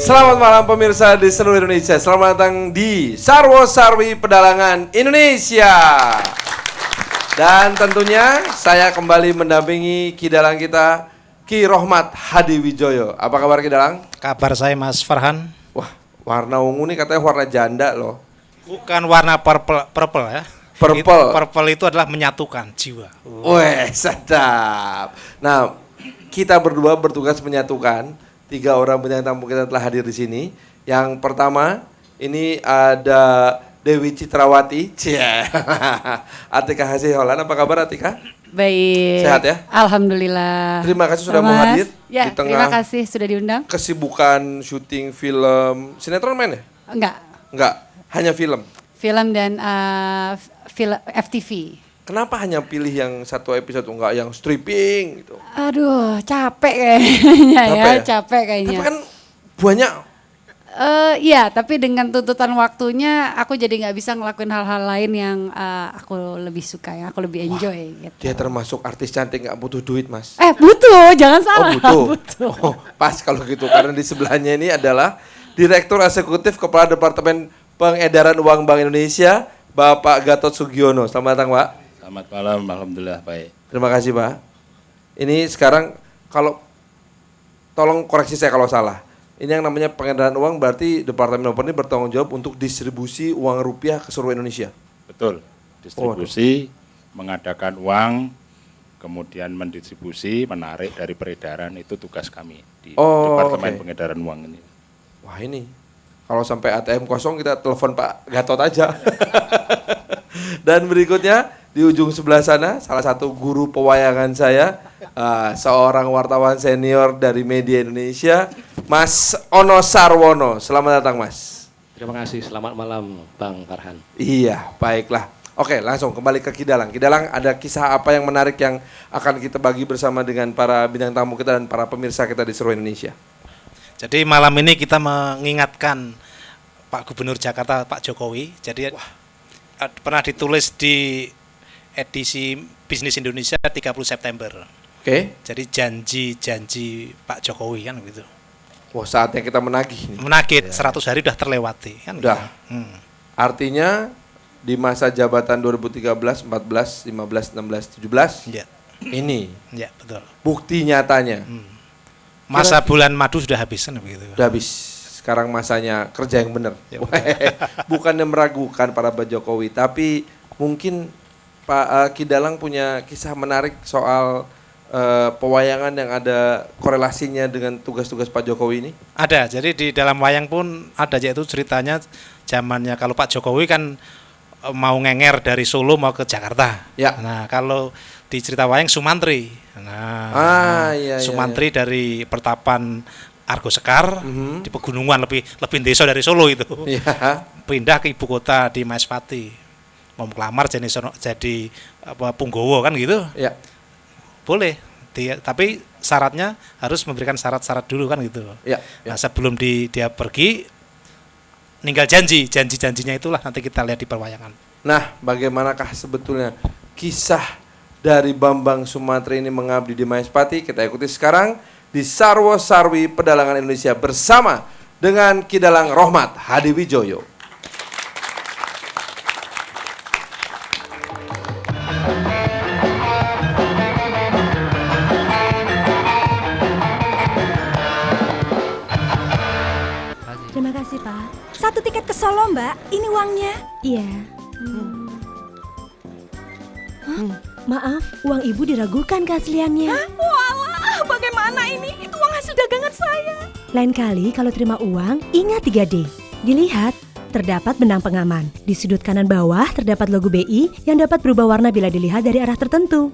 Selamat malam pemirsa di seluruh Indonesia. Selamat datang di Sarwo Sarwi Pedalangan Indonesia. Dan tentunya saya kembali mendampingi Ki Dalang kita, Ki Rohmat Hadi Wijoyo. Apa kabar Ki Dalang? Kabar saya Mas Farhan. Wah, warna ungu nih katanya warna janda loh. Bukan warna purple ya. Purple itu adalah menyatukan jiwa. Weh, sedap. Nah, kita berdua bertugas menyatukan. 3 orang bintang tamu kita telah hadir di sini. Yang pertama, ini ada Dewi Citrawati. Atika Hasiholan, apa kabar Atika? Baik. Sehat ya? Alhamdulillah. Terima kasih sudah mau hadir ya, di tengah terima kasih sudah diundang. kesibukan syuting film. Sinetron main ya? Enggak, hanya film. Film dan film FTV. Kenapa hanya pilih yang satu episode, enggak yang stripping gitu? Aduh, capek kayaknya capek kayaknya. Tapi kan banyak. Iya, tapi dengan tuntutan waktunya aku jadi nggak bisa ngelakuin hal-hal lain yang aku lebih suka, yang aku lebih enjoy. Gitu. Dia termasuk artis cantik nggak butuh duit, Mas. Butuh, jangan salah. Butuh. Oh, pas kalau gitu, karena di sebelahnya ini adalah Direktur Eksekutif Kepala Departemen Pengedaran Uang Bank Indonesia, Bapak Gatot Sugiono. Selamat datang, Pak. Selamat malam, alhamdulillah baik. Terima kasih, Pak. Ini sekarang kalau tolong koreksi saya kalau salah. Ini yang namanya pengedaran uang berarti Departemen Bapak ini bertanggung jawab untuk distribusi uang rupiah ke seluruh Indonesia. Betul. Distribusi, mengadakan uang, kemudian mendistribusi, menarik dari peredaran, itu tugas kami di Departemen Pengedaran Uang ini. Wah, ini kalau sampai ATM kosong kita telepon Pak Gatot aja. Dan berikutnya di ujung sebelah sana, salah satu guru pewayangan saya, seorang wartawan senior dari media Indonesia, Mas Ono Sarwono. Selamat datang, Mas. Terima kasih, selamat malam Bang Farhan. Iya, baiklah. Oke, langsung kembali ke Ki Dalang. Ki Dalang, ada kisah apa yang menarik yang akan kita bagi bersama dengan para bintang tamu kita dan para pemirsa kita di seluruh Indonesia? Jadi malam ini kita mengingatkan Pak Gubernur Jakarta, Pak Jokowi. Jadi pernah ditulis di edisi Bisnis Indonesia 30 September. Oke. Jadi janji Pak Jokowi kan begitu. Wah, saatnya kita menagih nih. Menagih 100 hari udah terlewati kan. Udah. Gitu. Artinya di masa jabatan 2013, 14, 15, 16, 17 Ya. ini. Ya, betul. Bukti nyatanya. Masa bulan madu sudah habis kan begitu. Udah habis. Sekarang masanya kerja yang benar. Ya. Bukannya meragukan para Pak Jokowi, tapi mungkin Pak Ki Dalang punya kisah menarik soal pewayangan yang ada korelasinya dengan tugas-tugas Pak Jokowi ini? Ada, jadi di dalam wayang pun ada, yaitu ceritanya zamannya kalau Pak Jokowi kan mau ngenger dari Solo mau ke Jakarta. Ya. Nah, kalau di cerita wayang Sumantri. Nah, Sumantri dari Pertapan Argo Sekar di pegunungan lebih desa dari Solo itu. Ya. Pindah ke ibu kota di Maespati. Mau melamar jadi Punggowo kan gitu. Ya. Boleh. Tapi syaratnya harus memberikan syarat-syarat dulu kan gitu. Ya. Nah, sebelum dia pergi ninggal janjinya itulah nanti kita lihat di perwayangan. Nah, bagaimanakah sebetulnya kisah dari Bambang Sumantri ini mengabdi di Maespati? Kita ikuti sekarang di Sarwo Sarwi Pedalangan Indonesia bersama dengan Ki Dalang Rohmat Hadi Wijoyo. Terima kasih, Pak. 1 tiket ke Solo, Mbak. Ini uangnya. Iya. Maaf, uang Ibu diragukan keasliannya. Walah, bagaimana ini? Itu uang hasil dagangan saya. Lain kali kalau terima uang, ingat 3D. Dilihat, terdapat benang pengaman. Di sudut kanan bawah terdapat logo BI yang dapat berubah warna bila dilihat dari arah tertentu.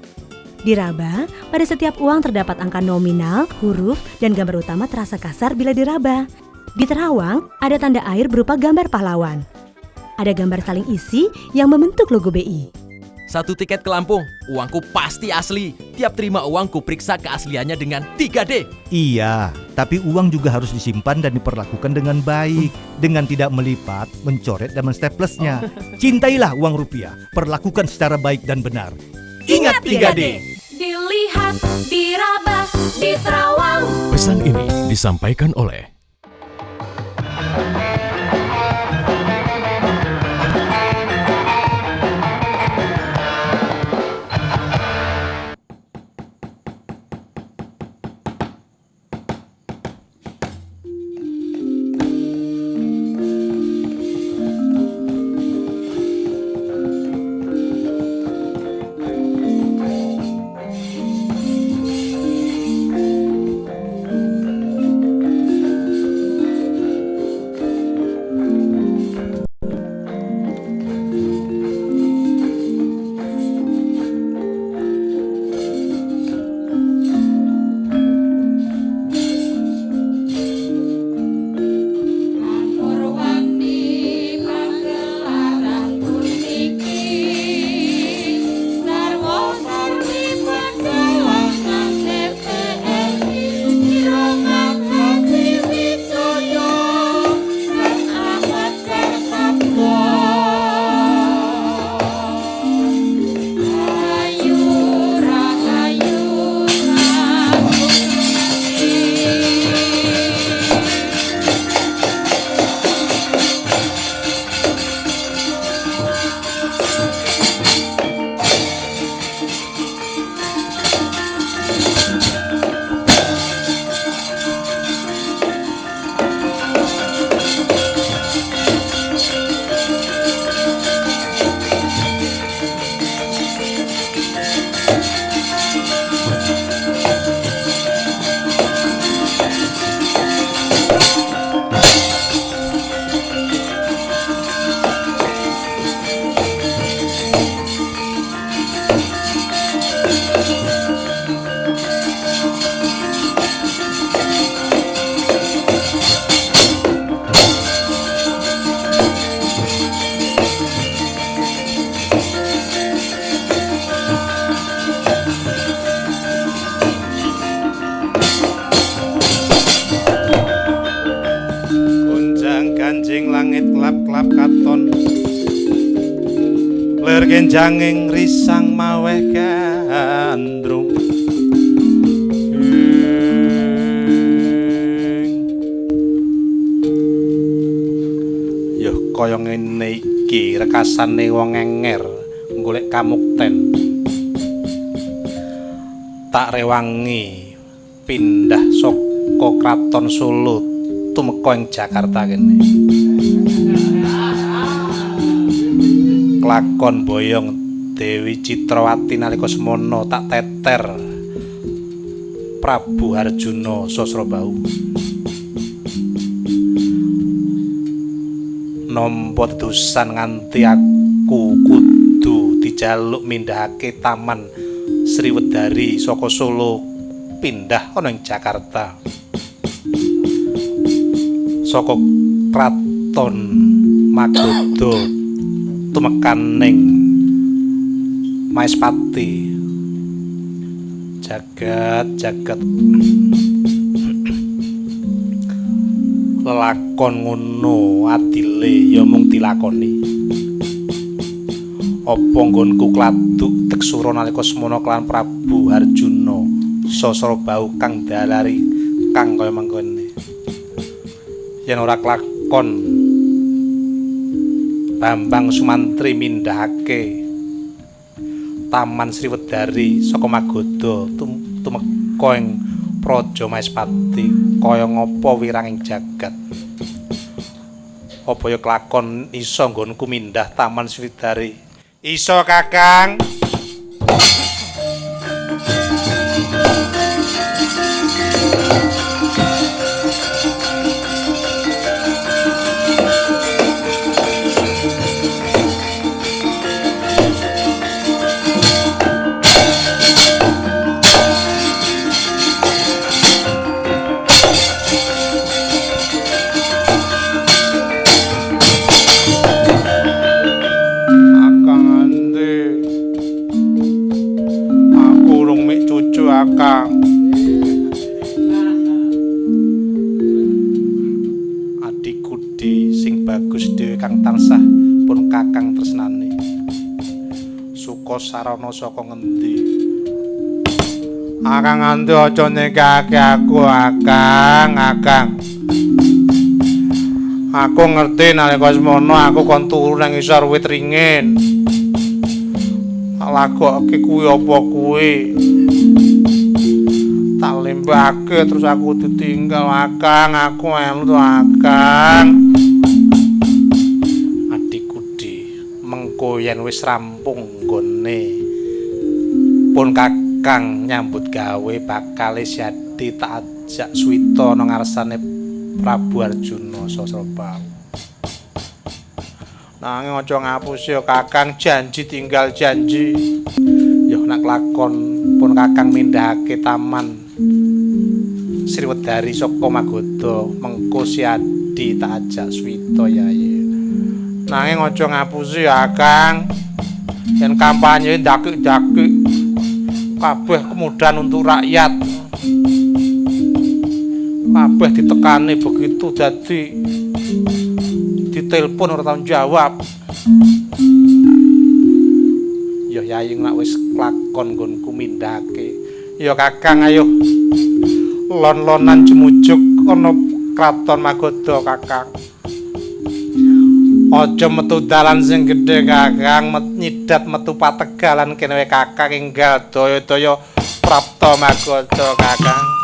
Diraba, pada setiap uang terdapat angka nominal, huruf, dan gambar utama terasa kasar bila diraba. Di terawang, ada tanda air berupa gambar pahlawan. Ada gambar saling isi yang membentuk logo BI. 1 tiket ke Lampung, uangku pasti asli. Tiap terima uang ku periksa keasliannya dengan 3D. Iya, tapi uang juga harus disimpan dan diperlakukan dengan baik. Dengan tidak melipat, mencoret dan menstaplesnya. Cintailah uang rupiah, perlakukan secara baik dan benar. Ingat 3D. Dilihat, diraba, diterawang. Pesan ini disampaikan oleh Lir kenjanging risang maweh gandrung Yo kaya ngene iki rekasane wong enger golek kamukten tak rewangi pindah saka kraton Solo tumeka ing Jakarta kene kelakon boyong Dewi Citrawati nalika semana tak teter Prabu Harjuna Sosrobau nampa tedusan nganti aku kudu dijaluk mindhahake taman Sriwedari saka Solo pindah ana ing Jakarta saka kraton Magoda tumekan ning Maespati jagat lelakon ngono adile ya mung dilakoni apa nggonku kladuk teksura nalika semana kelan Prabu Harjuna Sosrobau kang dalari kang kaya mangkene yen ora kelakon Bambang Sumantri mindhahake Taman Sriwedari saka Magoda tumeka ing Praja Maespati kaya ngapa wiranging jagat apa ya kelakon iso nggonku mindah Taman Sriwedari iso Kakang Kakang adikku di sing bagus dhewe kang tansah pun Kakang tresnani suka sarana saka ngendi Akang ande aja nekake aku Akang aku ngerti nalika semono aku kon turu nang isor wit ringin lagokke kuwi apa kuwi tak lembake terus aku ditinggal Akang aku elu Akang adikku di mengko yen wis rampung nggone pun Kakang nyambut gawe bakal jadi tak ajak Swita nang ngarsane Prabu Harjuna Sosrobau nanging aja ngapus ya Kakang janji tinggal janji yo nak lakon pun Kakang mindhahake Taman Sriwedari saka Magoda mengko si Adi tak ajak Swita yaye nanging aja ngapusi ya Kang yen kampanye dakik-dakik kabeh kemudahan untuk rakyat kabeh ditekani begitu dadi ditelepon ora tau jawab ya yayi nak wis lakon nggonku mindhahake ya Kakang ayo lon-lonan jemujuk ana kraton Magoda Kakang aja metu dalan sing gedhe Kakang nyidat metu pategalan kene wae Kakang enggal daya-daya prapta Magoda Kakang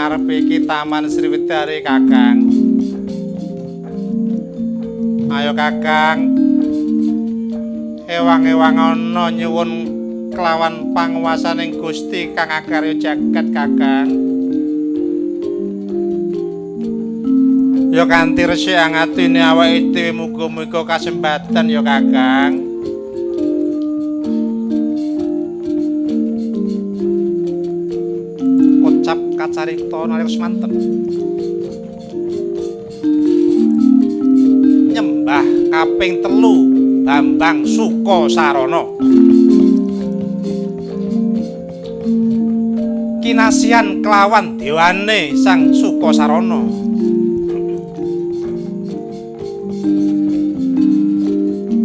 ngarep iki Taman Sriwidari, Kakang. Ayo Kakang. Ewang-ewang ana nyuwun kelawan panguwasaning Gusti Kang Agarya jagat, Kakang. Ya kanthi resik angatine awake dhewe muga-muga kasempatan ya Kakang. Kocap kacarita nalika semanten. Nyembah kaping 3 Bambang Sukasarana. Kinasian kelawan dewane Sang Sukasarana.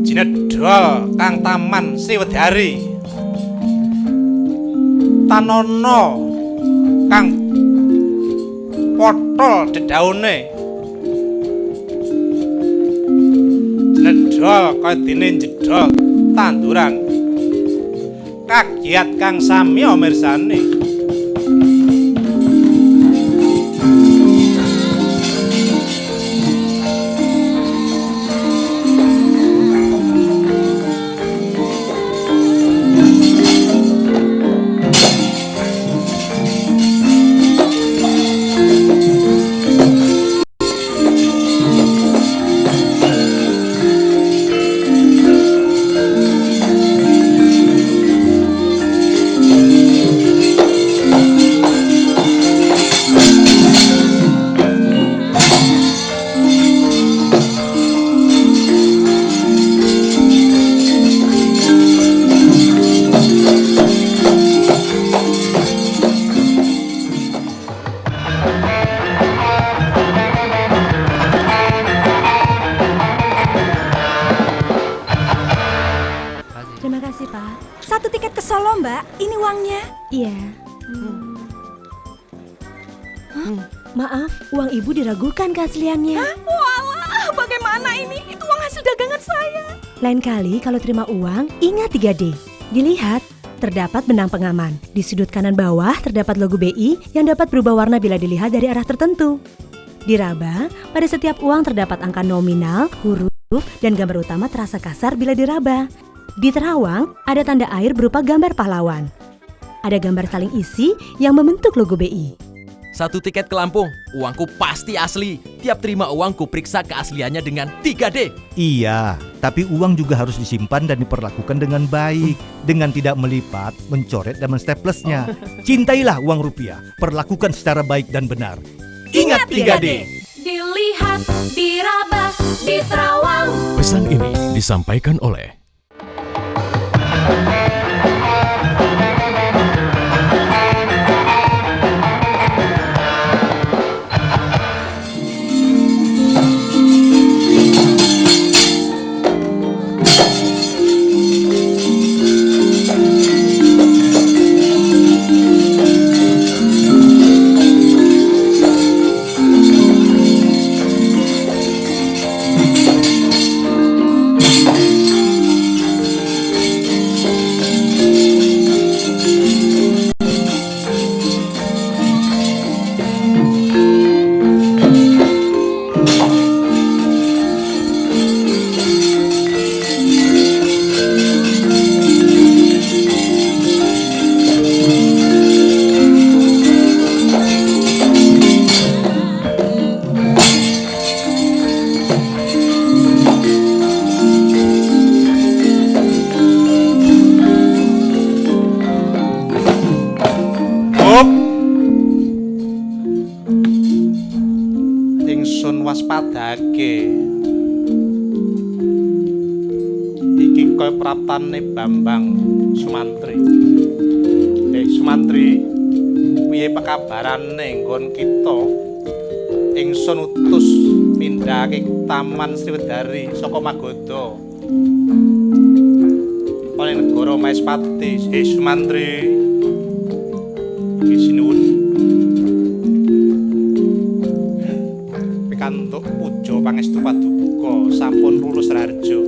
Jinedhol Kang Taman Sriwidari. Tanana Kang potol dedaune. Jedhol kaya dene jedhol tanduran. Kagiat kang sami mirsani. Terima kasih, Pak. 1 tiket ke Solo, Mbak. Ini uangnya. Iya. Maaf, uang ibu diragukan keasliannya. Walah, bagaimana ini? Itu uang hasil dagangan saya. Lain kali kalau terima uang, ingat 3D. Dilihat, terdapat benang pengaman. Di sudut kanan bawah terdapat logo BI yang dapat berubah warna bila dilihat dari arah tertentu. Diraba, pada setiap uang terdapat angka nominal, huruf, dan gambar utama terasa kasar bila diraba. Di terawang, ada tanda air berupa gambar pahlawan. Ada gambar saling isi yang membentuk logo BI. 1 tiket ke Lampung, uangku pasti asli. Tiap terima uangku periksa keasliannya dengan 3D. Iya, tapi uang juga harus disimpan dan diperlakukan dengan baik, dengan tidak melipat, mencoret dan mensteplesnya. Cintailah uang rupiah, perlakukan secara baik dan benar. Ingat 3D. Dilihat, diraba, diterawang. Pesan ini disampaikan oleh ingsun waspadake. Iki kaya praptane Bambang Sumantri. Sumantri, piye pekabarane nggon kita? Ingsun utus pindhake Taman Sriwidari saka Magoda. Oleh negara Maespati, Sumantri. Iki sinuwun. Pikantuk puja pangestu paduka sampun lulus rarja.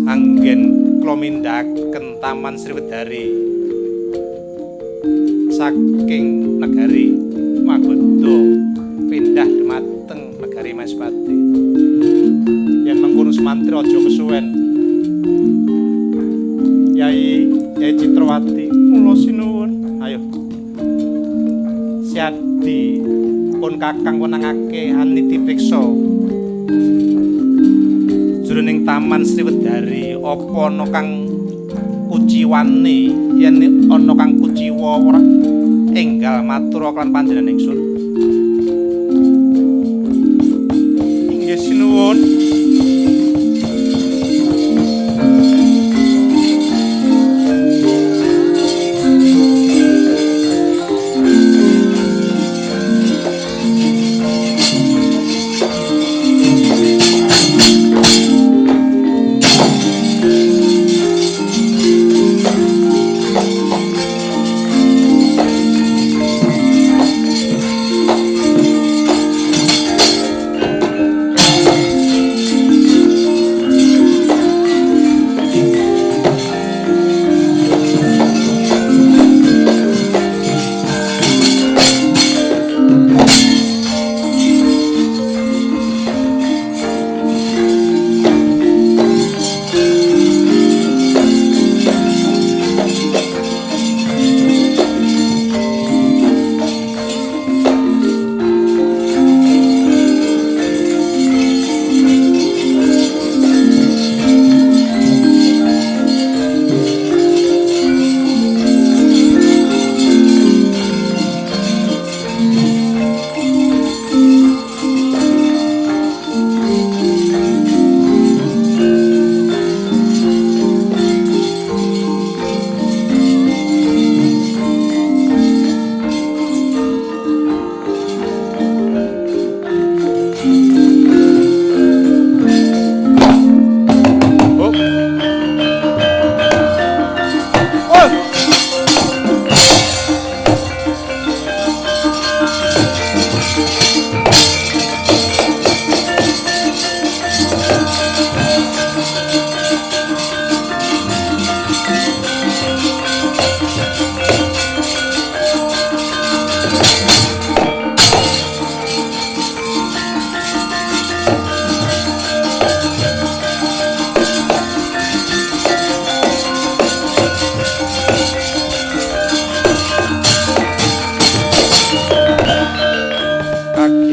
Anggen kula mindhaken Taman Sriwidari saking negari Maespati. Yen mengkono semantri aja kesuwen. Yai Citrawati, kula sinuwun. Ayo. Siadi pun kakang wenangake haniti priksa. Jroning taman Sriwedari apa ana kang kuciwane yen ana kang kuciwa ora enggal matur kan panjenengan ingsun. Inggih sinuwun.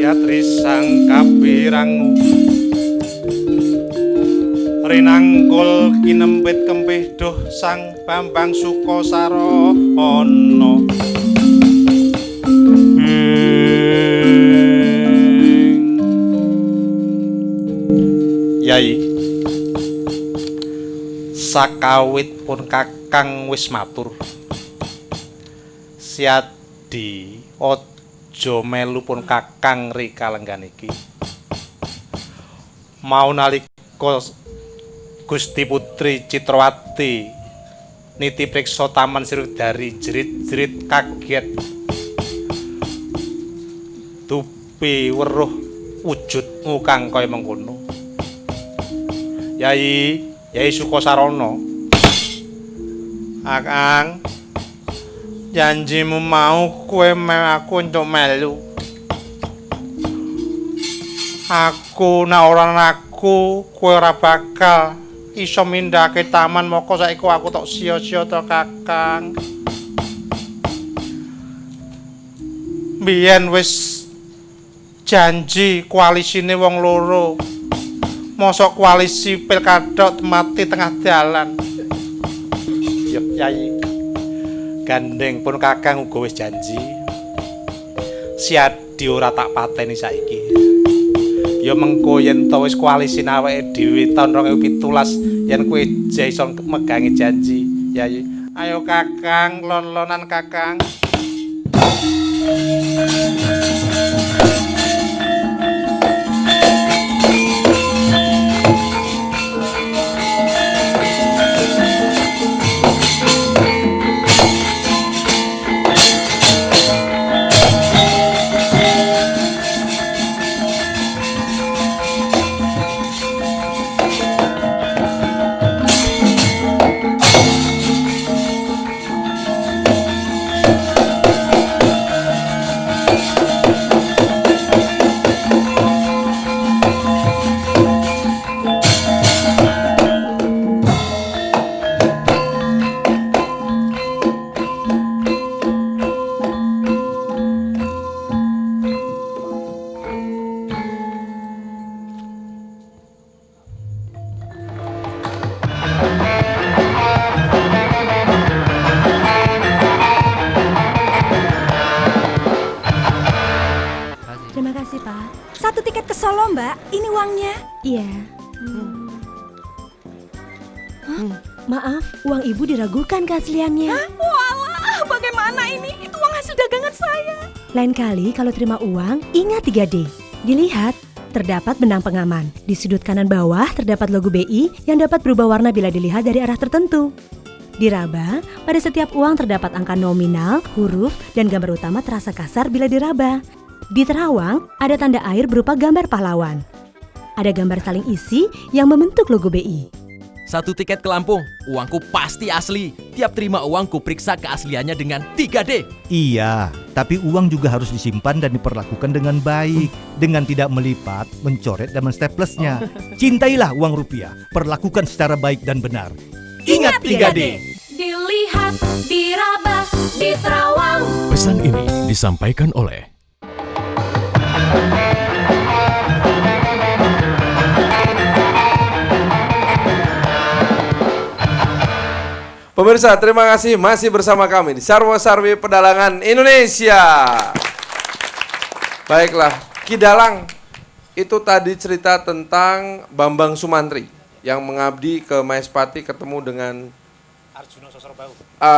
Trisang kapirang rinangkul kinempit kempih duh sang Bambang Sukosarana Yai sakawit pun kakang wis matur siadi aja melu pun kakang rikalenggan iki mau nalika Gusti Putri Citrawati niti priksa taman Sriwedari jerit-jerit kaget tupi weruh wujudmu kang kaya mengkono Yai Sukosarana Kakang janjimu mau kowe aku entuk melu. Aku nek ora aku kowe ora bakal iso mindhake taman moko saiki aku tok sia-sia to Kakang. Biyen wis janji koalisine wong loro. Mosok koalisi pilkada mati tengah dalan. Yo Yai. Gandeng pun Kakang uga wis janji. Siadi ora tak pateni saiki. Ya mengko yen to wis koalisi awake dhewe taun 2017 yen kowe iso megangi janji. Ya ayo Kakang lon-lonan Kakang. Terima kasih, Pak. 1 tiket ke Solo, Mbak. Ini uangnya. Iya. Maaf, uang ibu diragukan keasliannya. Walah, bagaimana ini? Itu uang hasil dagangan saya. Lain kali kalau terima uang, ingat 3D. Dilihat, terdapat benang pengaman. Di sudut kanan bawah terdapat logo BI yang dapat berubah warna bila dilihat dari arah tertentu. Diraba, pada setiap uang terdapat angka nominal, huruf, dan gambar utama terasa kasar bila diraba. Di terawang, ada tanda air berupa gambar pahlawan. Ada gambar saling isi yang membentuk logo BI. 1 tiket ke Lampung, uangku pasti asli. Tiap terima uangku periksa keasliannya dengan 3D. Iya, tapi uang juga harus disimpan dan diperlakukan dengan baik, dengan tidak melipat, mencoret dan mensteplesnya. Cintailah uang rupiah, perlakukan secara baik dan benar. Ingat 3D. Dilihat, diraba, diterawang. Pesan ini disampaikan oleh Pemirsa, terima kasih masih bersama kami di Sarwo Sarwi Pedalangan Indonesia. Baiklah, Kidalang itu tadi cerita tentang Bambang Sumantri yang mengabdi ke Maespati ketemu dengan Arjuna Sasarabahu.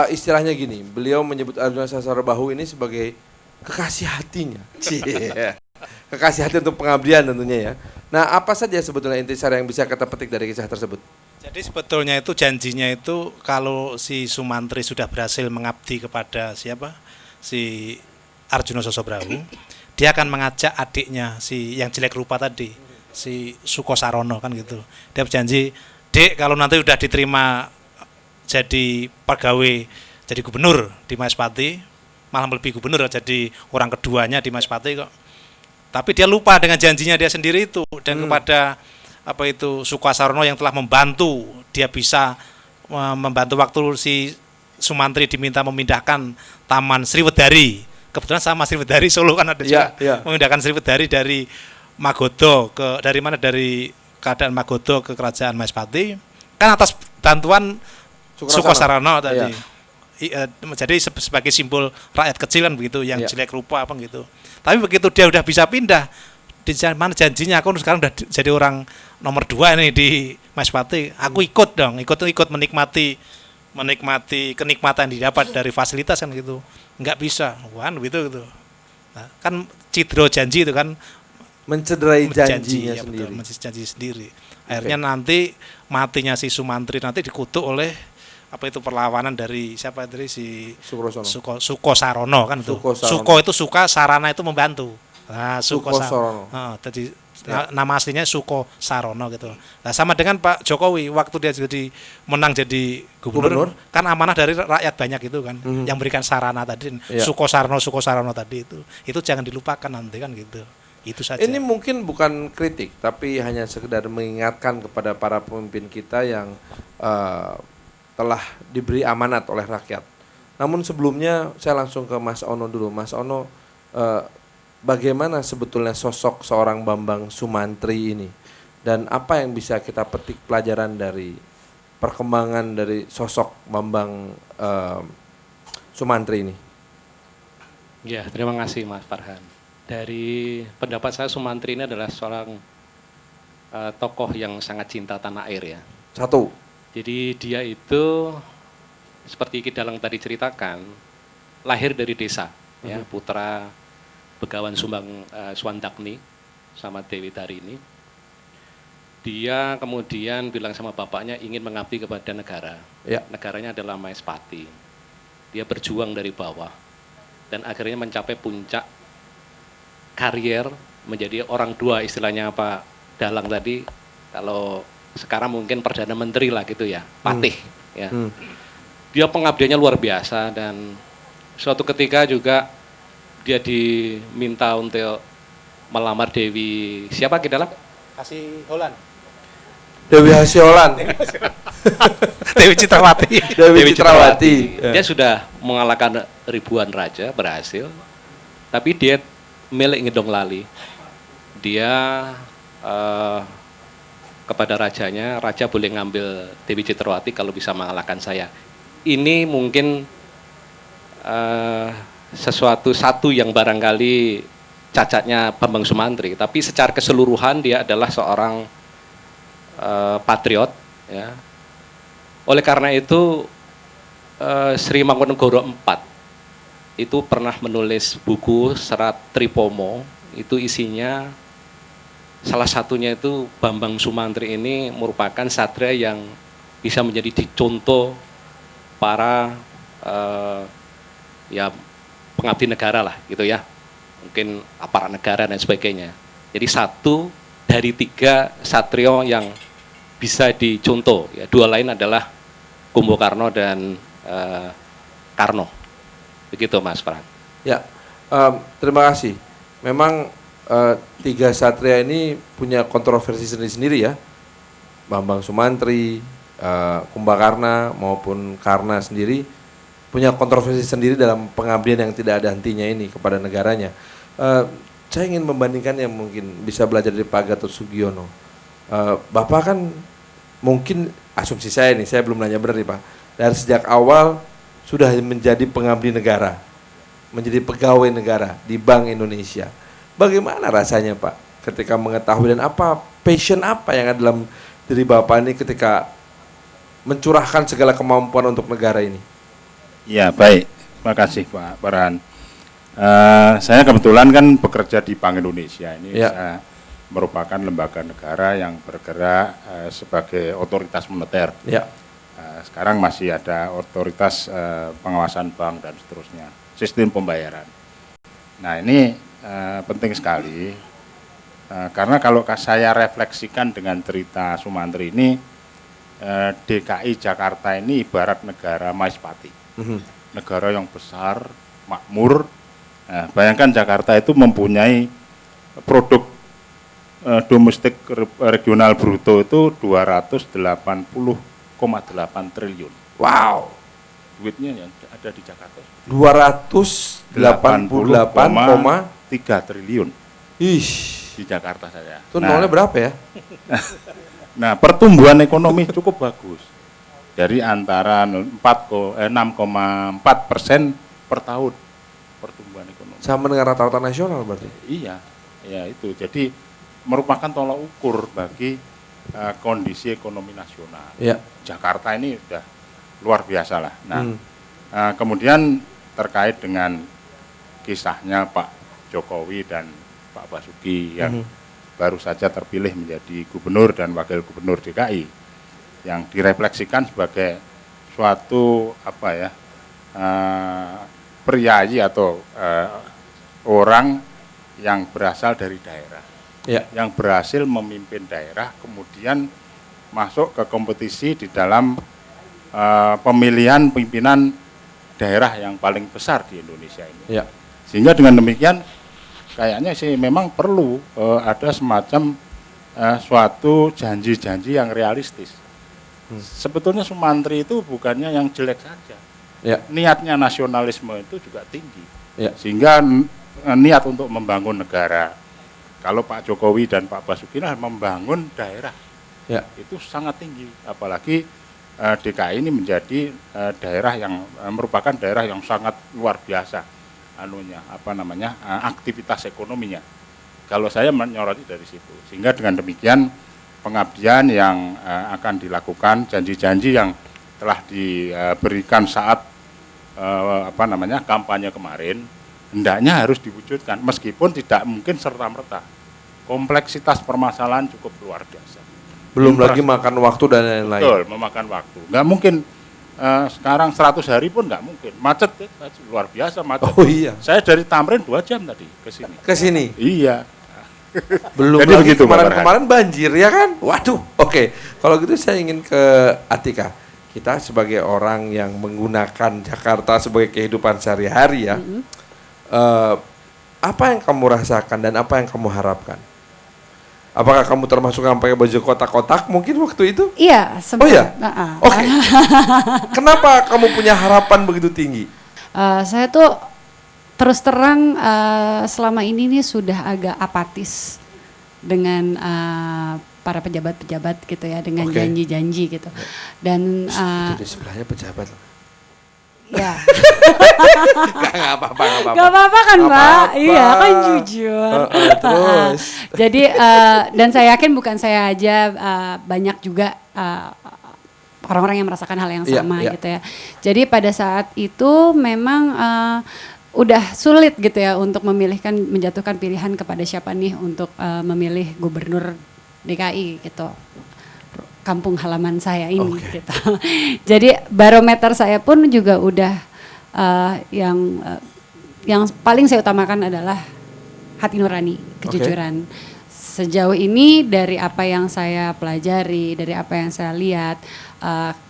Istilahnya gini, beliau menyebut Arjuna Sasarabahu ini sebagai kekasih hatinya. Kekasih hati untuk pengabdian tentunya ya. Nah, apa saja sebetulnya intisari yang bisa kita petik dari kisah tersebut? Jadi sebetulnya itu janjinya itu kalau si Sumantri sudah berhasil mengabdi kepada siapa? Si Arjuna Sasarabahu, dia akan mengajak adiknya si yang jelek rupa tadi, si Sukosarono kan gitu. Dia berjanji, "Dek, kalau nanti udah diterima jadi pegawai, jadi gubernur di Maespati, malah lebih gubernur jadi orang keduanya di Maespati kok." Tapi dia lupa dengan janjinya dia sendiri itu dan kepada apa itu Sukosarono yang telah membantu dia bisa membantu waktu si Sumantri diminta memindahkan Taman Sriwedari. Kebetulan sama Sriwedari Solo kan ada juga. Memindahkan Sriwedari dari Magodo dari keadaan Magodo ke kerajaan Maespati kan atas bantuan Sukosarono tadi. Jadi sebagai simbol rakyat kecil kan begitu yang jelek rupa apa gitu. Tapi begitu dia udah bisa pindah di mana janjinya aku sekarang udah jadi orang nomor 2 nih di Maespati, aku ikut dong, ikut menikmati kenikmatan yang didapat dari fasilitas kan gitu. Enggak bisa, gitu. Nah, kan cidro janji itu kan mencederai janjinya ya, sendiri. betul, janji sendiri. Akhirnya nanti matinya si Sumantri nanti dikutuk oleh apa itu perlawanan dari siapa dari si Sukosarono kan itu. Suko itu suka, sarana itu membantu. Nah, Sukosarono. Jadi nama aslinya Sukosarono gitu. Nah, sama dengan Pak Jokowi waktu dia menang jadi gubernur kan amanah dari rakyat banyak itu kan yang berikan sarana tadi. Sukosarono tadi itu jangan dilupakan nanti kan gitu. Itu saja. Ini mungkin bukan kritik tapi hanya sekedar mengingatkan kepada para pemimpin kita yang telah diberi amanat oleh rakyat. Namun sebelumnya saya langsung ke Mas Ono dulu. Mas Ono, bagaimana sebetulnya sosok seorang Bambang Sumantri ini? Dan apa yang bisa kita petik pelajaran dari perkembangan dari sosok Bambang Sumantri ini? Ya, terima kasih Mas Farhan. Dari pendapat saya Sumantri ini adalah seorang tokoh yang sangat cinta tanah air ya. Satu. Jadi dia itu seperti Kidalang tadi ceritakan, lahir dari desa, ya, putra Begawan Suwandagni sama Dewi Darini. Dia kemudian bilang sama bapaknya ingin mengabdi kepada negara. Ya. Negaranya adalah Maespati. Dia berjuang dari bawah dan akhirnya mencapai puncak karier menjadi orang 2 istilahnya Pak Dalang tadi. Kalau sekarang mungkin Perdana Menteri lah gitu ya, Patih. Ya. Dia pengabdiannya luar biasa dan suatu ketika juga dia diminta untuk melamar Dewi siapa Kidalang? Hasiholan. Dewi Hasiholan. Dewi Citrawati. Dewi Citrawati. Dia sudah mengalahkan ribuan raja, berhasil. Tapi dia milik Ngedong Lali. Dia kepada rajanya, raja boleh ngambil Dewi Citrawati kalau bisa mengalahkan saya. Ini mungkin satu yang barangkali cacatnya Bambang Sumantri, tapi secara keseluruhan dia adalah seorang patriot. Ya. Oleh karena itu Sri Mangkunegoro IV itu pernah menulis buku Serat Tripomo, itu isinya salah satunya itu Bambang Sumantri ini merupakan satria yang bisa menjadi contoh para ya pengabdi negara lah gitu ya, mungkin aparat negara dan sebagainya. Jadi 1 dari 3 satrio yang bisa dicontoh, ya 2 lain adalah Kumbakarna dan Karno. Begitu Mas Farhan. Ya, terima kasih. Memang 3 satria ini punya kontroversi sendiri-sendiri ya. Bambang Sumantri, Kumbakarna maupun Karna sendiri punya kontroversi sendiri dalam pengabdian yang tidak ada hentinya ini kepada negaranya. Saya ingin membandingkan yang mungkin bisa belajar dari Pak Gatot Sugiono. Bapak kan mungkin asumsi saya nih, saya belum nanya benar nih Pak. Dari sejak awal sudah menjadi pengabdi negara, menjadi pegawai negara di Bank Indonesia. Bagaimana rasanya Pak ketika mengetahui dan apa passion apa yang ada dalam diri Bapak ini ketika mencurahkan segala kemampuan untuk negara ini? Ya baik, terima kasih Pak Farhan. Saya kebetulan kan bekerja di Bank Indonesia ini. Ya. Saya merupakan lembaga negara yang bergerak sebagai otoritas moneter. Ya. Sekarang masih ada otoritas pengawasan bank dan seterusnya, sistem pembayaran. Nah ini penting sekali karena kalau saya refleksikan dengan cerita Sumantri ini, DKI Jakarta ini ibarat negara Maespati, negara yang besar, makmur. Bayangkan Jakarta itu mempunyai produk domestik regional bruto itu 280,8 triliun. Wow. Duitnya yang ada di Jakarta 288,3 triliun. Ih, di Jakarta saja. Itu nolnya berapa ya? Nah, pertumbuhan ekonomi cukup bagus. Dari antara 6,4% per tahun pertumbuhan ekonomi. Sama dengan rata-rata nasional berarti? Iya, ya itu. Jadi merupakan tolak ukur bagi kondisi ekonomi nasional. Ya. Jakarta ini sudah luar biasa lah. Nah, kemudian terkait dengan kisahnya Pak Jokowi dan Pak Basuki yang baru saja terpilih menjadi gubernur dan wakil gubernur DKI, yang direfleksikan sebagai suatu priayi atau orang yang berasal dari daerah, yang berhasil memimpin daerah, kemudian masuk ke kompetisi di dalam pemilihan pimpinan daerah yang paling besar di Indonesia ini. Sehingga dengan demikian kayaknya sih memang perlu ada semacam suatu janji-janji yang realistis. Sebetulnya Sumantri itu bukannya yang jelek saja. Niatnya nasionalisme itu juga tinggi. Sehingga niat untuk membangun negara. Kalau Pak Jokowi dan Pak Basuki membangun daerah, itu sangat tinggi. Apalagi DKI ini menjadi daerah yang merupakan daerah yang sangat luar biasa aktivitas ekonominya. Kalau saya menyoroti dari situ. Sehingga dengan demikian pengabdian yang akan dilakukan, janji-janji yang telah diberikan saat kampanye kemarin, hendaknya harus diwujudkan meskipun tidak mungkin serta-merta. Kompleksitas permasalahan cukup luar biasa. Belum lagi makan waktu dan lain-lain. Betul, memakan waktu. Nggak mungkin sekarang 100 hari pun nggak mungkin. Macet, luar biasa macet. Oh iya. Saya dari Tamrin 2 jam tadi ke sini. Ke sini? Iya. Belum jadi lagi begitu, kemarin banjir ya kan? Waduh, oke. Kalau gitu saya ingin ke Atika. Kita sebagai orang yang menggunakan Jakarta sebagai kehidupan sehari-hari ya, apa yang kamu rasakan dan apa yang kamu harapkan? Apakah kamu termasuk yang pakai baju kotak-kotak mungkin waktu itu? Iya, sempat. Oh iya? Oke. Kenapa kamu punya harapan begitu tinggi? Saya tuh terus terang selama ini nih sudah agak apatis dengan para pejabat-pejabat gitu ya, dengan janji-janji gitu. Dan di sebelahnya pejabat. Ya. Nggak apa-apa. Gak apa-apa kan, Nggak Pak? apa-apa. Iya, kan jujur. Terus. Jadi dan saya yakin bukan saya aja, banyak juga orang-orang yang merasakan hal yang sama gitu ya. Jadi pada saat itu memang udah sulit gitu ya untuk menjatuhkan pilihan kepada siapa nih untuk memilih gubernur DKI gitu. Kampung halaman saya ini gitu. Jadi barometer saya pun juga udah yang paling saya utamakan adalah hati nurani, kejujuran. Sejauh ini dari apa yang saya pelajari, dari apa yang saya lihat,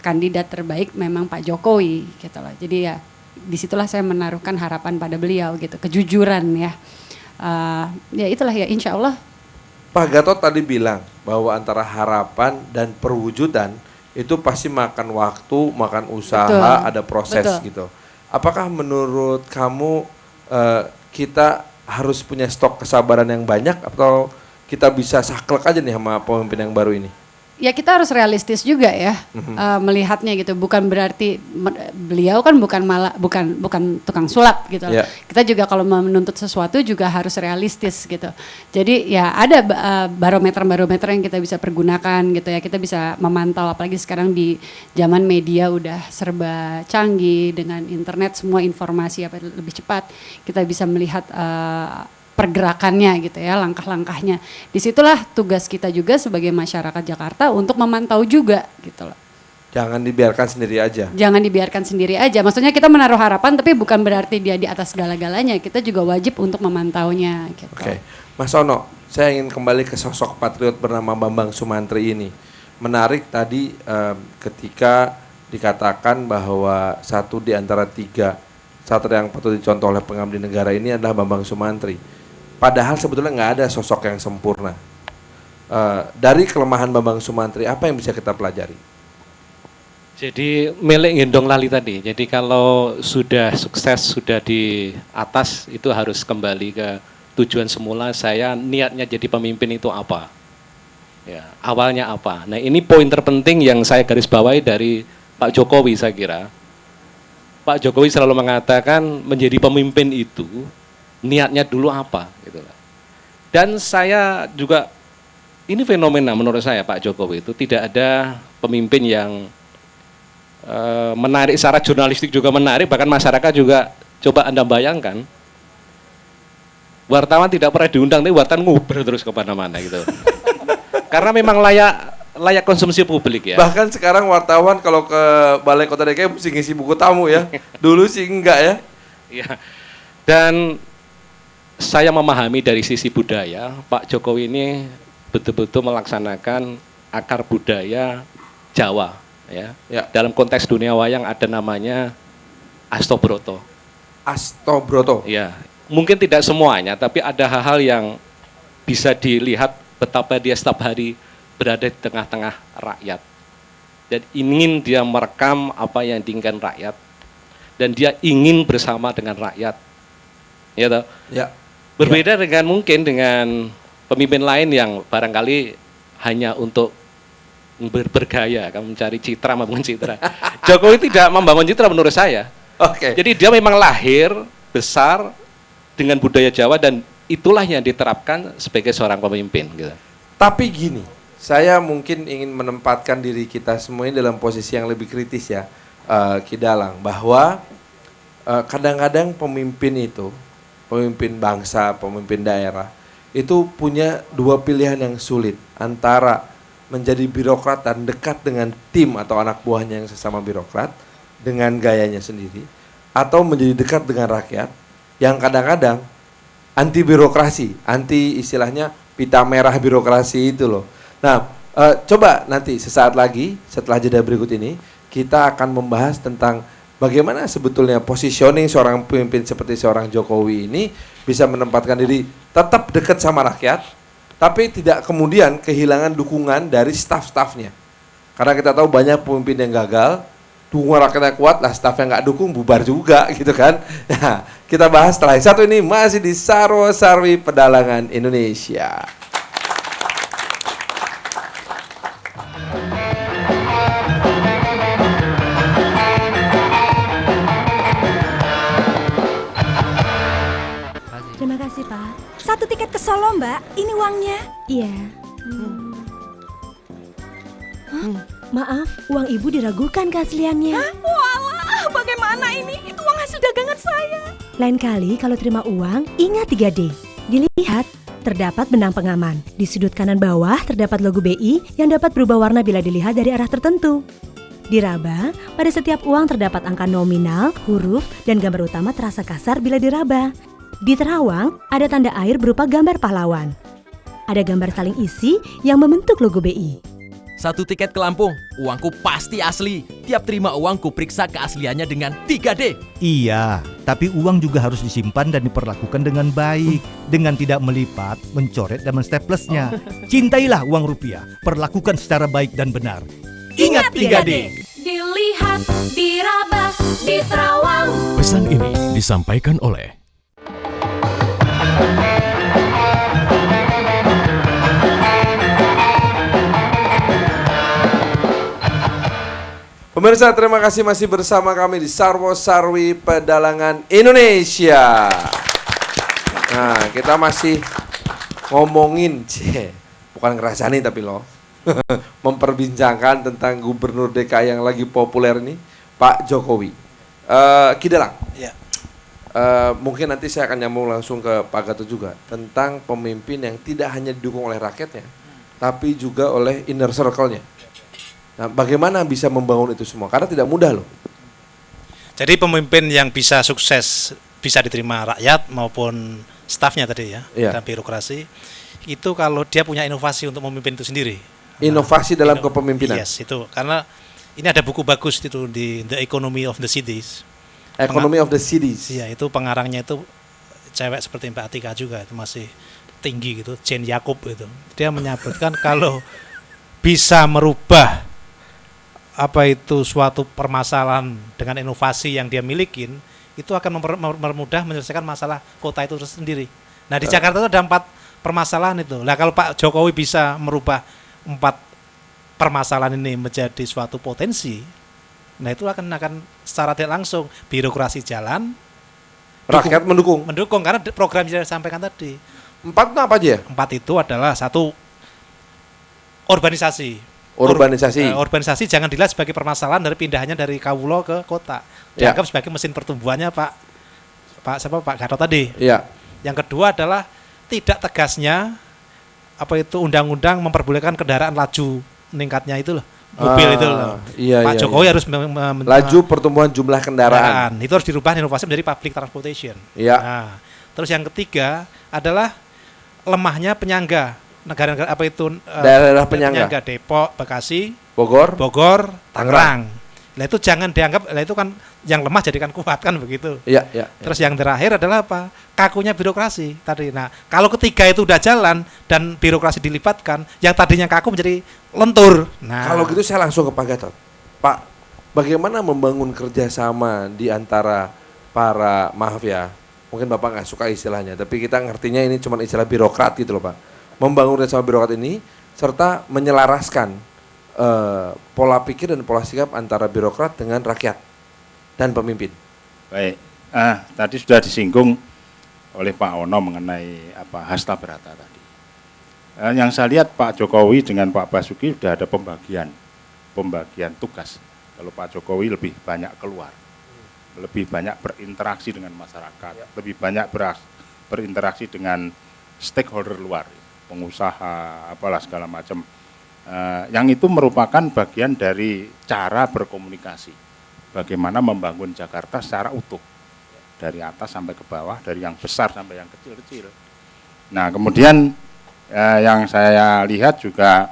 kandidat terbaik memang Pak Jokowi gitu loh. Jadi ya disitulah saya menaruhkan harapan pada beliau gitu, kejujuran ya. Ya itulah ya, insya Allah. Pak Gatot tadi bilang bahwa antara harapan dan perwujudan itu pasti makan waktu, makan usaha, ada proses gitu. Apakah menurut kamu kita harus punya stok kesabaran yang banyak atau kita bisa saklek aja nih sama pemimpin yang baru ini? Ya kita harus realistis juga ya melihatnya gitu. Bukan berarti beliau kan bukan tukang sulap gitu. Yeah. Kita juga kalau menuntut sesuatu juga harus realistis gitu. Jadi ya ada barometer yang kita bisa pergunakan gitu ya. Kita bisa memantau, apalagi sekarang di zaman media udah serba canggih dengan internet, semua informasi apa lebih cepat. Kita bisa melihat pergerakannya gitu ya, langkah-langkahnya. Disitulah tugas kita juga sebagai masyarakat Jakarta untuk memantau juga gitu loh. Jangan dibiarkan sendiri aja. Jangan dibiarkan sendiri aja. Maksudnya kita menaruh harapan tapi bukan berarti dia di atas segala-galanya. Kita juga wajib untuk memantaunya gitu. Oke. Mas Ono, saya ingin kembali ke sosok patriot bernama Bambang Sumantri ini. Menarik tadi ketika dikatakan bahwa satu di antara 3 satria yang patut dicontoh oleh pengabdi negara ini adalah Bambang Sumantri. Padahal sebetulnya nggak ada sosok yang sempurna. Dari kelemahan Bambang Sumantri, apa yang bisa kita pelajari? Jadi milik gendong lali tadi. Jadi kalau sudah sukses, sudah di atas, itu harus kembali ke tujuan semula. Saya niatnya jadi pemimpin itu apa? Ya, awalnya apa? Nah ini poin terpenting yang saya garis bawahi dari Pak Jokowi saya kira. Pak Jokowi selalu mengatakan menjadi pemimpin itu niatnya dulu apa gitu. Dan saya juga, ini fenomena menurut saya Pak Jokowi itu tidak ada pemimpin yang menarik secara jurnalistik juga menarik, bahkan masyarakat juga coba Anda bayangkan wartawan tidak pernah diundang tapi wartawan nguber terus kemana-mana gitu. Karena memang layak konsumsi publik ya. Bahkan sekarang wartawan kalau ke Balai Kota DKI mesti ngisi buku tamu ya. Dulu sih enggak ya. Iya. Dan saya memahami dari sisi budaya, Pak Jokowi ini betul-betul melaksanakan akar budaya Jawa ya. Dalam konteks dunia wayang ada namanya Astobroto. Astobroto. Ya, mungkin tidak semuanya, tapi ada hal-hal yang bisa dilihat betapa dia setiap hari berada di tengah-tengah rakyat. Dan ingin dia merekam apa yang diinginkan rakyat. Dan dia ingin bersama dengan rakyat. Ya toh? Ya. Berbeda dengan mungkin dengan pemimpin lain yang barangkali hanya untuk bergaya, kan mencari citra, membangun citra. Jokowi tidak membangun citra menurut saya. Oke. Jadi dia memang lahir besar dengan budaya Jawa dan itulah yang diterapkan sebagai seorang pemimpin. Gitu. Tapi gini, saya mungkin ingin menempatkan diri kita semuanya dalam posisi yang lebih kritis ya, Ki Dalang, bahwa kadang-kadang pemimpin itu, pemimpin bangsa, pemimpin daerah, itu punya 2 pilihan yang sulit. Antara menjadi birokrat dan dekat dengan tim atau anak buahnya yang sesama birokrat, dengan gayanya sendiri, atau menjadi dekat dengan rakyat, yang kadang-kadang anti birokrasi, anti istilahnya pita merah birokrasi itu loh. Nah, coba nanti sesaat lagi, setelah jeda berikut ini, kita akan membahas tentang bagaimana sebetulnya positioning seorang pemimpin seperti seorang Jokowi ini bisa menempatkan diri tetap dekat sama rakyat, tapi tidak kemudian kehilangan dukungan dari staf-stafnya. Karena kita tahu banyak pemimpin yang gagal, dukungan rakyatnya kuat, lah staf yang nggak dukung bubar juga gitu kan. Nah, kita bahas setelah yang satu ini masih di Sarwo Sarwi Pedalangan Indonesia. 1 tiket ke Solo, Mbak. Ini uangnya. Iya. Maaf, uang ibu diragukan keasliannya. Walah, bagaimana ini? Itu uang hasil dagangan saya. Lain kali kalau terima uang, ingat 3D. Dilihat, terdapat benang pengaman. Di sudut kanan bawah terdapat logo BI yang dapat berubah warna bila dilihat dari arah tertentu. Diraba, pada setiap uang terdapat angka nominal, huruf, dan gambar utama terasa kasar bila diraba. Di terawang, ada tanda air berupa gambar pahlawan. Ada gambar saling isi yang membentuk logo BI. 1 tiket ke Lampung, uangku pasti asli. Tiap terima uangku periksa keasliannya dengan 3D. Iya, tapi uang juga harus disimpan dan diperlakukan dengan baik, dengan tidak melipat, mencoret dan mensteplesnya. Cintailah uang rupiah, perlakukan secara baik dan benar. Ingat 3D. Dilihat, diraba, diterawang. Pesan ini disampaikan oleh Pemirsa, terima kasih masih bersama kami di Sarwo Sarwi Pedalangan Indonesia. Nah, kita masih ngomongin, bukan ngerasani tapi loh, memperbincangkan tentang Gubernur DKI yang lagi populer ini, Pak Jokowi. Kidalang, Ya. mungkin nanti saya akan nyambung langsung ke Pak Gatot juga tentang pemimpin yang tidak hanya didukung oleh rakyatnya, tapi juga oleh inner circle-nya. Nah, bagaimana bisa membangun itu semua? Karena tidak mudah loh. Jadi pemimpin yang bisa sukses, bisa diterima rakyat maupun stafnya tadi ya, dan birokrasi, itu kalau dia punya inovasi untuk memimpin itu sendiri. Inovasi dalam kepemimpinan. Yes, itu. Karena ini ada buku bagus itu di The Economy of the Cities. Economy of the Cities. Iya, itu pengarangnya itu cewek seperti Mbak Atika juga, itu masih tinggi gitu, Jane Yakub itu. Dia menyebutkan kalau bisa merubah apa itu suatu permasalahan dengan inovasi yang dia milikin, itu akan mempermudah menyelesaikan masalah kota itu sendiri. Nah, di Jakarta itu ada 4 permasalahan itu. Nah, kalau Pak Jokowi bisa merubah 4 permasalahan ini menjadi suatu potensi, nah itu akan secara tidak langsung birokrasi jalan, rakyat mendukung karena program yang saya sampaikan tadi. 4 itu apa aja? 4 itu adalah 1, urbanisasi. Urbanisasi jangan dilihat sebagai permasalahan dari pindahannya dari Kawulo ke kota. Dianggap sebagai mesin pertumbuhannya Pak Gatot tadi. Ya. Yang kedua adalah tidak tegasnya apa itu undang-undang memperbolehkan kendaraan laju meningkatnya itu loh. Mobil itu loh. Pak Jokowi harus laju pertumbuhan jumlah kendaraan. Itu harus dirubah inovasi menjadi public transportation. Iya. Nah, terus yang ketiga adalah lemahnya penyangga. Negara-negara apa itu daerah penyangga, Depok, Bekasi, Bogor, Tangerang. Nah itu jangan dianggap, itu kan yang lemah jadikan kuat kan begitu. Iya. Terus yang terakhir adalah apa? Kakunya birokrasi tadi. Nah kalau ketiga itu udah jalan dan birokrasi dilibatkan, yang tadinya kaku menjadi lentur. Nah kalau gitu saya langsung ke Pak Gatot. Pak, bagaimana membangun kerjasama di antara para, maaf ya, mungkin Bapak nggak suka istilahnya, tapi kita ngertinya ini cuma istilah birokrat gitu loh Pak. Membangun kerjasama birokrat ini serta menyelaraskan pola pikir dan pola sikap antara birokrat dengan rakyat dan pemimpin. Baik, tadi sudah disinggung oleh Pak Ono mengenai hasta berata tadi. Yang saya lihat Pak Jokowi dengan Pak Basuki sudah ada pembagian tugas. Kalau Pak Jokowi lebih banyak keluar, lebih banyak berinteraksi dengan masyarakat, lebih banyak berinteraksi dengan stakeholder luar, pengusaha, apalah segala macam. Yang itu merupakan bagian dari cara berkomunikasi. Bagaimana membangun Jakarta secara utuh. Dari atas sampai ke bawah, dari yang besar sampai yang kecil-kecil. Nah, kemudian yang saya lihat juga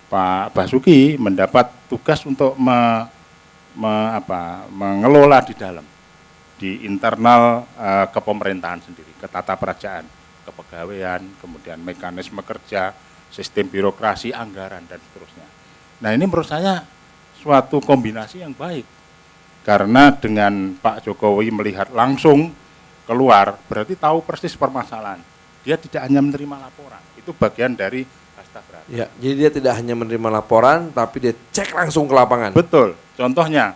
Pak Basuki mendapat tugas untuk mengelola di dalam, di internal kepemerintahan sendiri, ketataprajaraan, kepegawaian, kemudian mekanisme kerja, sistem birokrasi, anggaran, dan seterusnya. Nah ini menurut saya suatu kombinasi yang baik. Karena dengan Pak Jokowi melihat langsung keluar, berarti tahu persis permasalahan. Dia tidak hanya menerima laporan, itu bagian dari hasta berata. Ya, jadi dia tidak hanya menerima laporan, tapi dia cek langsung ke lapangan. Betul, contohnya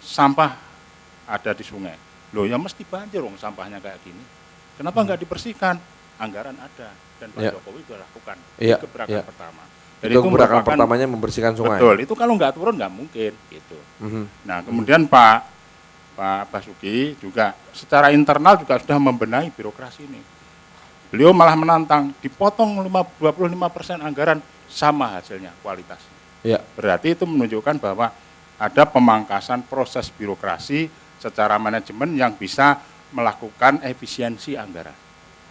sampah ada di sungai. Loh ya mesti banjir dong sampahnya kayak gini. Kenapa nggak dibersihkan? Anggaran ada dan Pak Ya. Jokowi sudah lakukan. Iya, Itu gebrakan iya. pertama. Itu gerakan pertamanya membersihkan sungai. Betul, itu kalau nggak turun nggak mungkin gitu. Mhm. Nah, kemudian Pak Basuki juga secara internal juga sudah membenahi birokrasi ini. Beliau malah menantang, dipotong 25% anggaran sama hasilnya, kualitasnya. Ya. Berarti itu menunjukkan bahwa ada pemangkasan proses birokrasi secara manajemen yang bisa melakukan efisiensi anggaran.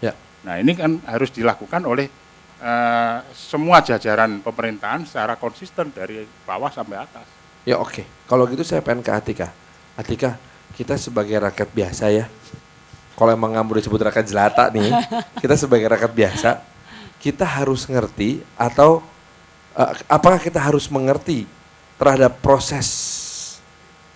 Ya. Nah, ini kan harus dilakukan oleh semua jajaran pemerintahan secara konsisten dari bawah sampai atas. Ya oke. Kalau gitu saya pengen ke Atika. Atika, kita sebagai rakyat biasa ya. Kalau emang kamu disebut rakyat jelata nih, kita sebagai rakyat biasa, kita harus ngerti atau apakah kita harus mengerti terhadap proses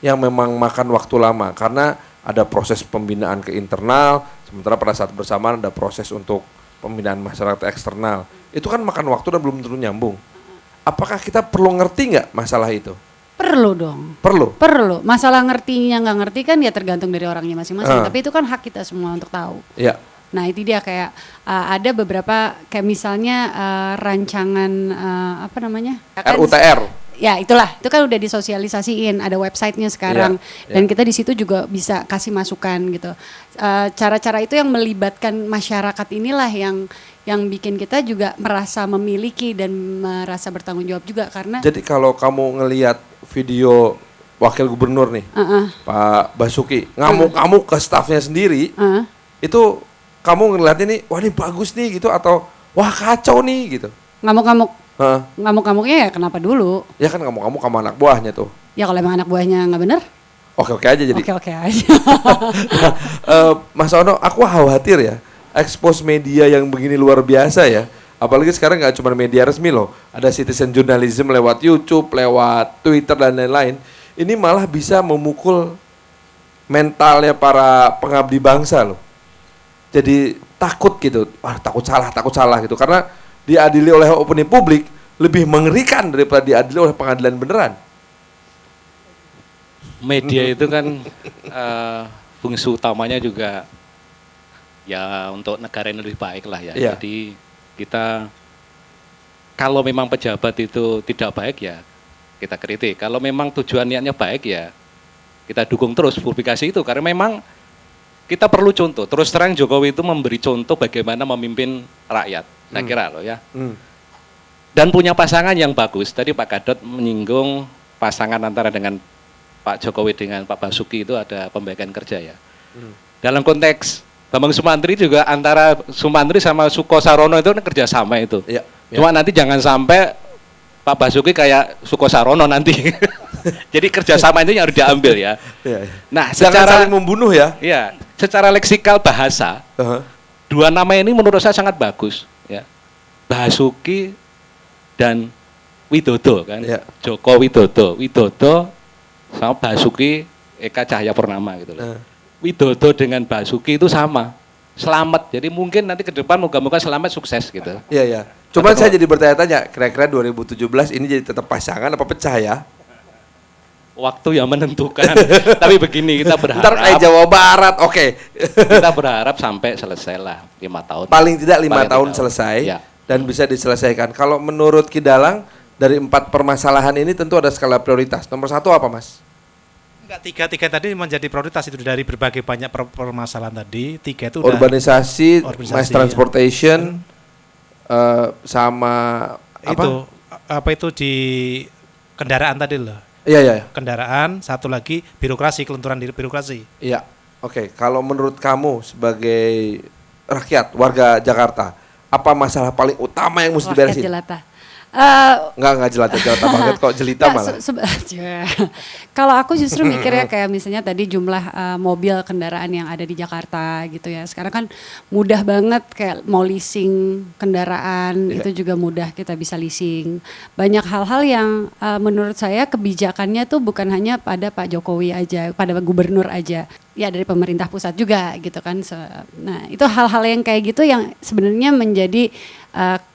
yang memang makan waktu lama, karena ada proses pembinaan ke internal, sementara pada saat bersamaan ada proses untuk pembinaan masyarakat eksternal. Itu kan makan waktu dan belum tentu nyambung. Apakah kita perlu ngerti nggak masalah itu? Perlu dong. Perlu. Masalah ngertinya nggak ngerti kan ya tergantung dari orangnya masing-masing. Tapi itu kan hak kita semua untuk tahu. Iya. Nah itu dia kayak ada beberapa kayak misalnya rancangan apa namanya? RUTR. Ya itulah, itu kan udah disosialisasiin, ada websitenya sekarang, dan kita di situ juga bisa kasih masukan gitu. Cara-cara itu yang melibatkan masyarakat inilah yang bikin kita juga merasa memiliki dan merasa bertanggung jawab juga karena. Jadi kalau kamu ngelihat video wakil gubernur nih, Pak Basuki ngamuk-ngamuk ke stafnya sendiri, itu kamu ngeliatnya nih, wah ini bagus nih gitu atau wah kacau nih gitu? Ngamuk-ngamuk. Ngamuk-ngamuknya ya kenapa dulu? Ya kan ngamuk-ngamuk sama anak buahnya tuh. Ya kalau emang anak buahnya nggak bener? Oke aja jadi. Oke aja. Mas Ono, aku khawatir ya, expose media yang begini luar biasa ya. Apalagi sekarang nggak cuma media resmi loh, ada citizen journalism lewat YouTube, lewat Twitter dan lain-lain. Ini malah bisa memukul mentalnya para pengabdi bangsa loh. Jadi takut gitu, takut salah gitu. Karena diadili oleh opini publik lebih mengerikan daripada diadili oleh pengadilan beneran. Media itu kan fungsi utamanya juga ya untuk negara yang lebih baik lah ya. Iya. Jadi kita kalau memang pejabat itu tidak baik ya kita kritik. Kalau memang tujuan niatnya baik ya kita dukung terus publikasi itu karena memang kita perlu contoh. Terus terang Jokowi itu memberi contoh bagaimana memimpin rakyat. Saya kira loh ya. Dan punya pasangan yang bagus. Tadi Pak Gadot menyinggung pasangan antara dengan Pak Jokowi dengan Pak Basuki itu ada pembagian kerja ya. Dalam konteks Bambang Sumantri juga antara Sumantri sama Suko Sarono itu kan kerjasama itu. Ya, Cuma nanti jangan sampai Pak Basuki kayak Suko Sarono nanti. Jadi kerjasama itu yang harus diambil ya. Nah, jangan secara saling membunuh ya. Iya, secara leksikal bahasa, dua nama ini menurut saya sangat bagus ya. Basuki dan Widodo kan. Joko Widodo sama Basuki Eka Cahyapurnama gitu loh. Widodo dengan Basuki itu sama. Selamat. Jadi mungkin nanti ke depan moga-moga selamat sukses gitu. Iya. Cuma saya jadi bertanya-tanya, kira-kira 2017 ini jadi tetap pasangan apa pecah ya? Waktu yang menentukan. Tapi begini, kita berharap. Ntar kayak Jawa Barat, oke. Kita berharap sampai selesai lah 5 tahun. Paling tidak 5 tahun selesai dan bisa diselesaikan. Kalau menurut Ki Dalang, dari 4 permasalahan ini tentu ada skala prioritas. Nomor 1 apa, Mas? Enggak, 3 tadi menjadi prioritas itu dari berbagai banyak permasalahan tadi. 3 itu udah urbanisasi mass ya. transportation, sama apa itu di kendaraan tadi loh. Iya. Kendaraan, satu lagi birokrasi, kelenturan di birokrasi. Iya. Oke, kalau menurut kamu sebagai rakyat warga Jakarta, apa masalah paling utama yang mesti diberesin? Jelata. Enggak jelata banget kok, jelita malah. Kalau aku justru mikirnya kayak misalnya tadi jumlah mobil kendaraan yang ada di Jakarta gitu ya. Sekarang kan mudah banget kayak mau leasing kendaraan, itu juga mudah kita bisa leasing. Banyak hal-hal yang menurut saya kebijakannya tuh bukan hanya pada Pak Jokowi aja, pada gubernur aja. Ya dari pemerintah pusat juga gitu kan. Nah itu hal-hal yang kayak gitu yang sebenarnya menjadi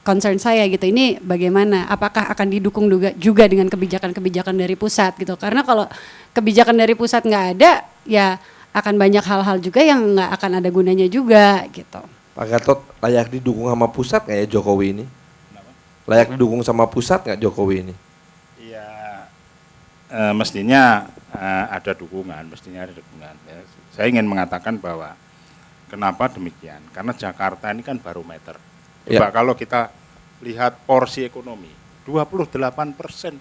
concern saya gitu. Ini bagaimana? Apakah akan didukung juga dengan kebijakan-kebijakan dari pusat gitu? Karena kalau kebijakan dari pusat nggak ada, ya akan banyak hal-hal juga yang nggak akan ada gunanya juga gitu. Pak Gatot layak didukung sama pusat nggak ya Jokowi ini? Layak didukung sama pusat nggak Jokowi ini? Iya, mestinya ada dukungan, Ya, saya ingin mengatakan bahwa kenapa demikian? Karena Jakarta ini kan barometer. Coba kalau kita lihat porsi ekonomi, 28%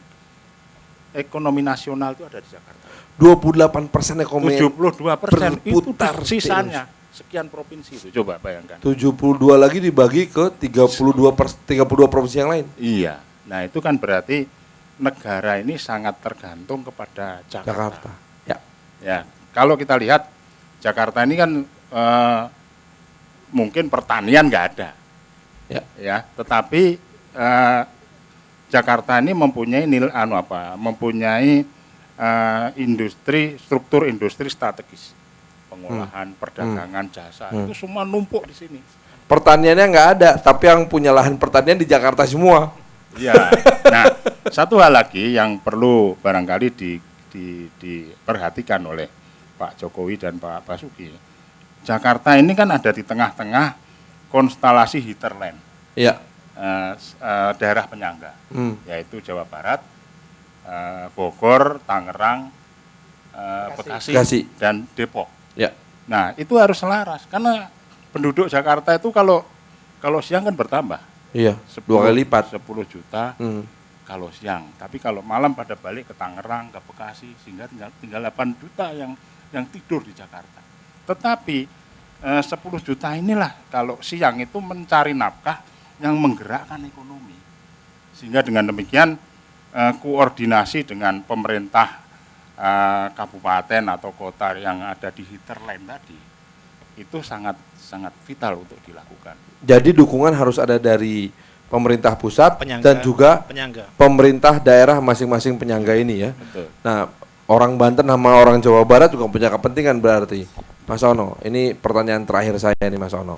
ekonomi nasional itu ada di Jakarta. 28% ekonomi 72% itu berputar sisanya sekian provinsi itu, coba bayangkan. 72 lagi dibagi ke 32 provinsi yang lain. Iya, nah itu kan berarti negara ini sangat tergantung kepada Jakarta. Ya, kalau kita lihat Jakarta ini kan mungkin pertanian nggak ada, ya, tetapi Jakarta ini mempunyai mempunyai struktur industri strategis. Pengolahan, perdagangan, jasa, itu semua numpuk di sini. Pertaniannya nggak ada, tapi yang punya lahan pertanian di Jakarta semua. Iya. Nah, satu hal lagi yang perlu barangkali diperhatikan oleh Pak Jokowi dan Pak Basuki. Jakarta ini kan ada di tengah-tengah konstelasi hinterland. Iya. Daerah penyangga, yaitu Jawa Barat, Bogor, Tangerang, Bekasi, dan Depok. Ya. Nah, itu harus selaras karena penduduk Jakarta itu kalau siang kan bertambah. Iya, 2 kali lipat. 10 juta kalau siang. Tapi kalau malam pada balik ke Tangerang, ke Bekasi, sehingga tinggal 8 juta yang tidur di Jakarta. Tetapi 10 juta inilah kalau siang itu mencari nafkah yang menggerakkan ekonomi. Sehingga dengan demikian koordinasi dengan pemerintah kabupaten atau kota yang ada di hinterland tadi itu sangat vital untuk dilakukan. Jadi dukungan harus ada dari pemerintah pusat dan juga penyangga. Pemerintah daerah masing-masing penyangga ini ya. Betul. Nah, orang Banten sama orang Jawa Barat juga punya kepentingan berarti. Mas Ono, ini pertanyaan terakhir saya nih Mas Ono.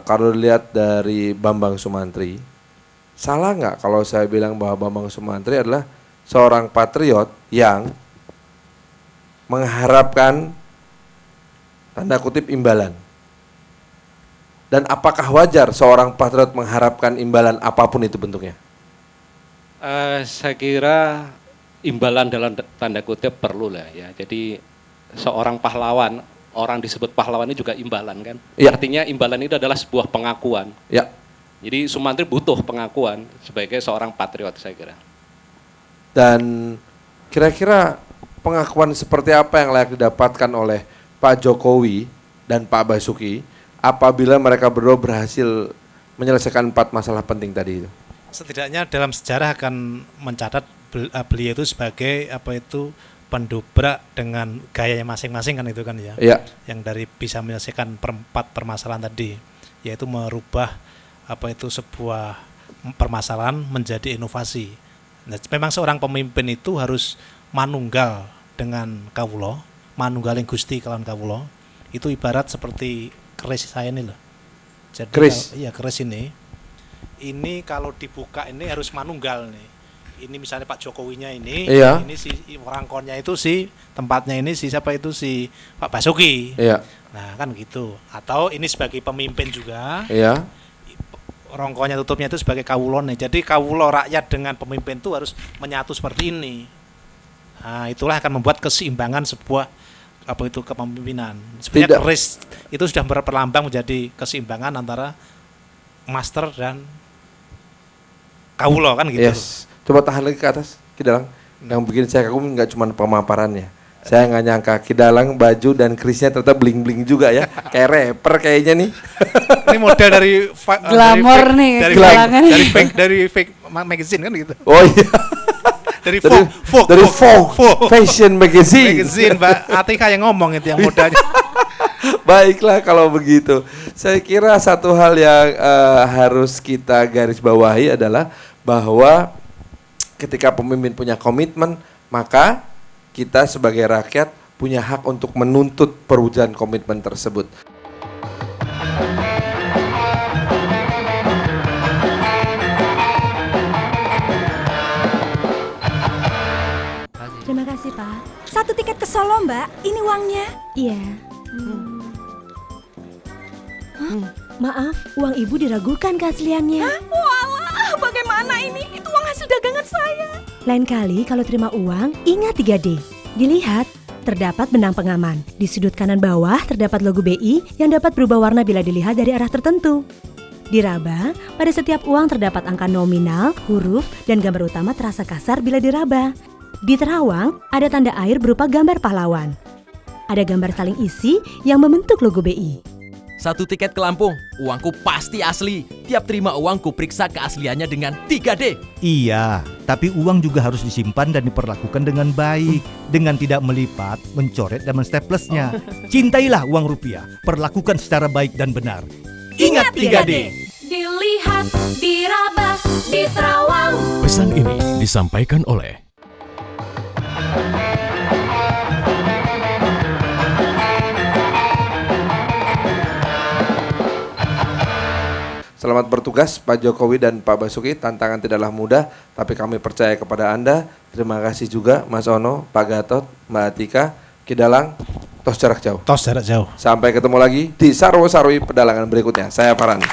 Kalau dilihat dari Bambang Sumantri, salah nggak kalau saya bilang bahwa Bambang Sumantri adalah seorang patriot yang mengharapkan tanda kutip imbalan? Dan apakah wajar seorang patriot mengharapkan imbalan apapun itu bentuknya? Saya kira imbalan dalam tanda kutip perlu lah ya. Jadi seorang pahlawan, orang disebut pahlawan ini juga imbalan kan. Ya. Artinya imbalan itu adalah sebuah pengakuan. Ya. Jadi Sumantri butuh pengakuan sebagai seorang patriot saya kira. Dan kira-kira pengakuan seperti apa yang layak didapatkan oleh Pak Jokowi dan Pak Basuki apabila mereka berdua berhasil menyelesaikan 4 masalah penting tadi itu? Setidaknya dalam sejarah akan mencatat beliau itu sebagai pendobrak dengan gayanya masing-masing kan itu kan ya. Iya. Yang dari bisa menyelesaikan 4 permasalahan tadi, yaitu merubah sebuah permasalahan menjadi inovasi. Nah, memang seorang pemimpin itu harus manunggal dengan kawula, manunggaling Gusti kelawan kawula. Itu ibarat seperti keris saya ini loh. Jadi keris? Keris ini. Ini kalau dibuka ini harus manunggal nih. Ini misalnya Pak Jokowinya ini, ini si rangkonnya itu si tempatnya ini si siapa itu si Pak Basuki. Iya. Nah, kan gitu. Atau ini sebagai pemimpin juga. Iya. Rongkonya tutupnya itu sebagai kawulone. Jadi kawulo rakyat dengan pemimpin itu harus menyatu seperti ini. Nah, itulah akan membuat keseimbangan sebuah kepemimpinan. Sebenarnya keris itu sudah berperlambang menjadi keseimbangan antara master dan kawulo kan gitu. Yes. Coba tahan lagi ke atas, Kidalang. Yang bikin saya kagum nggak cuma pemaparannya. Saya nggak nyangka Kidalang baju dan kerisnya ternyata bling-bling juga ya. Kayak rapper kayaknya nih. Ini model dari Glamor nih, dari fake magazine kan gitu. Oh iya. Dari Vogue Fashion Magazine. Mbak Atika yang ngomong itu yang modalnya. Baiklah kalau begitu. Saya kira satu hal yang harus kita garis bawahi adalah bahwa ketika pemimpin punya komitmen, maka kita sebagai rakyat punya hak untuk menuntut perwujudan komitmen tersebut. Terima kasih, Pak. 1 tiket ke Solo, Mbak. Ini uangnya. Iya. Maaf, uang ibu diragukan keasliannya. Walah, bagaimana ini? Itu uang hasil dagangan saya. Lain kali kalau terima uang, ingat 3D. Dilihat, terdapat benang pengaman. Di sudut kanan bawah terdapat logo BI yang dapat berubah warna bila dilihat dari arah tertentu. Diraba, pada setiap uang terdapat angka nominal, huruf, dan gambar utama terasa kasar bila diraba. Di terawang, ada tanda air berupa gambar pahlawan. Ada gambar saling isi yang membentuk logo BI. 1 tiket ke Lampung, uangku pasti asli. Tiap terima uangku periksa keasliannya dengan 3D. Iya, tapi uang juga harus disimpan dan diperlakukan dengan baik, dengan tidak melipat, mencoret dan mensteplesnya. Cintailah uang rupiah, perlakukan secara baik dan benar. Ingat 3D. Dilihat, diraba, diterawang. Pesan ini disampaikan oleh Selamat bertugas Pak Jokowi dan Pak Basuki. Tantangan tidaklah mudah, tapi kami percaya kepada Anda. Terima kasih juga Mas Ono, Pak Gatot, Mbak Atika, Kidalang, tos jarak jauh. Tos jarak jauh. Sampai ketemu lagi di Sarwo Sarwi Pedalangan berikutnya. Saya Farhan.